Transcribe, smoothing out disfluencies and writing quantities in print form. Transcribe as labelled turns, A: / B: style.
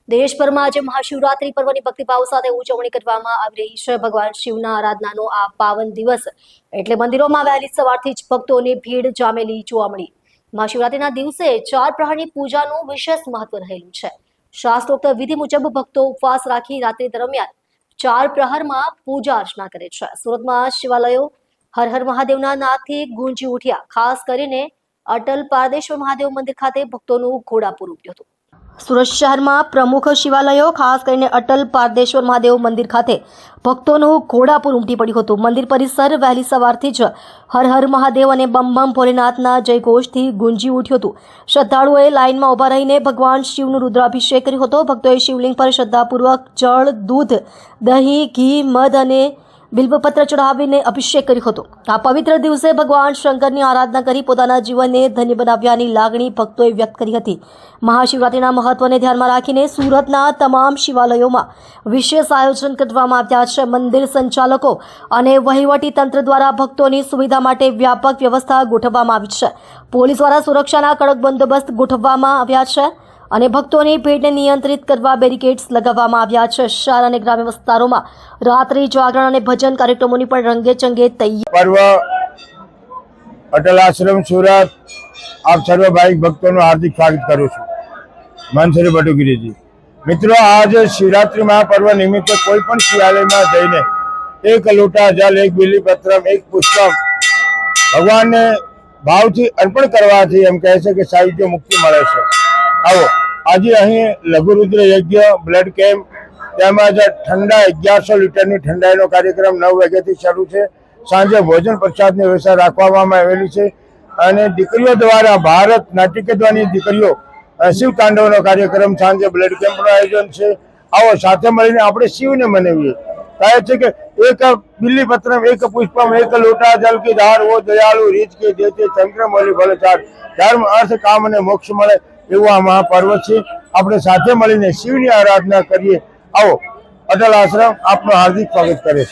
A: દેશભરમાં આજે મહાશિવરાત્રી પર્વની ભક્તિભાવ સાથે ઉજવણી કરવામાં આવી રહી છે। ભગવાન શિવના આરાધનાનો આ પાવન દિવસ એટલે મંદિરોમાં વહેલી સવારથી જ ભક્તોની ભીડ જામેલી જોવા મળી। મહાશિવરાત્રીના દિવસે 4 પ્રહરની પૂજાનું વિશેષ મહત્વ રહેલું છે। શાસ્ત્રોક્ત વિધિ મુજબ ભક્તો ઉપવાસ રાખી રાત્રિ દરમિયાન 4 પ્રહરમાં પૂજા અર્ચના કરે છે। સુરતમાં શિવાલયો હર હર મહાદેવના નાદથી ગુંજી ઉઠ્યા। ખાસ કરીને અટલ પારદેશ્વર મહાદેવ મંદિર ખાતે ભક્તોનું ઘોડાપુર ઉમટ્યું હતું। સુરત શહેરમાં પ્રમુખ શિવાલયો ખાસ કરીને અટલ પારદેશ્વર મહાદેવ મંદિર ખાતે ભક્તોનું ઘોડાપુર ઉમટી પડ્યું હતું। મંદિર પરિસર વહેલી સવારથી જ હર હર મહાદેવ અને બમ બમ ભોલેનાથના જયઘોષથી ગુંજી ઉઠ્યું હતું। શ્રદ્ધાળુઓએ લાઇનમાં ઉભા રહીને ભગવાન શિવનું રુદ્રાભિષેક કર્યો હતો। ભક્તોએ શિવલિંગ પર શ્રદ્ધાપૂર્વક જળ, દૂધ, દહીં, ઘી, મધ અને બિલ્વપત્ર ચઢાવીને અભિષેક કર્યો હતો। આ પવિત્ર દિવસે ભગવાન શંકરની આરાધના કરી પોતાના જીવનને ધન્ય બનાવ્યાની લાગણી ભક્તોએ વ્યક્ત કરી હતી। મહાશિવરાત્રીના મહત્વને ધ્યાનમાં રાખીને સુરતના તમામ શિવાલયોમાં વિશેષ આયોજન કરવામાં આવ્યા છે। મંદિર સંચાલકો અને વહીવટી તંત્ર દ્વારા ભક્તોની સુવિધા માટે વ્યાપક વ્યવસ્થા ગોઠવવામાં આવી છે। પોલીસ દ્વારા સુરક્ષાના કડક બંદોબસ્ત ગોઠવવામાં આવ્યા છે અને ભક્તોની ભીડને નિયંત્રિત કરવા બેરિકેડ્સ લગાવવામાં આવ્યા છે। શહેર અને ગ્રામ્ય વિસ્તારોમાં રાત્રિ જાગરણ અને ભજન કાર્યક્રમોની પણ રંગેચંગે તૈયારી।
B: પર્વ અટલ આશ્રમ સુરત આપ સર્વ ભાવિક ભક્તોનું હાર્દિક સ્વાગત કરું છું। મનસુરી બટુગીરીજી। મિત્રો, આજે શિવરાત્રી મહાપર્વ નિમિત્તે કોઈ પણ શિવાલયમાં જઈને 1 લોટા જલ, 1 બિલીપત્રમ, 1 પુષ્પમ ભગવાનને ભાવથી અર્પણ કરવાથી એમ કહે છે કે સાયુજ્ય મુક્તિ મળે છે। આવો આજે અહીં લઘુરુદ્ર યજ્ઞ, બ્લડ કેમ્પ તેમજ ઠંડા 1100 લીટરની ઠંડાઈનો કાર્યક્રમ 9 વાગ્યાથી શરૂ છે। સાંજે ભોજન પ્રસાદની વ્યવસ્થા રાખવામાં આવેલી છે અને દીકરીઓ દ્વારા ભારત નાટ્યકદ્વાની દીકરીઓ શિવ તાંડવનો કાર્યક્રમ, સાંજે બ્લડ કેમ્પનું આયોજન છે। આવો સાથે મળીને આપણે શિવને મનાવીએ। કહે છે કે 1 બિલ્લીપત્રમ, 1 પુષ્પમ, 1 લોટા જલ કી ધાર, વો દયાળુ રીત કે દેતે ચંદ્રમૌલી ભલે ચાર। ધર્મ, અર્થ, કામ અને મોક્ષ મળે એવું આ મહાપર્વ છે। આપણે સાથે મળીને શિવની આરાધના કરીએ। આવો અટલ આશ્રમ આપનું હાર્દિક સ્વાગત કરે છે।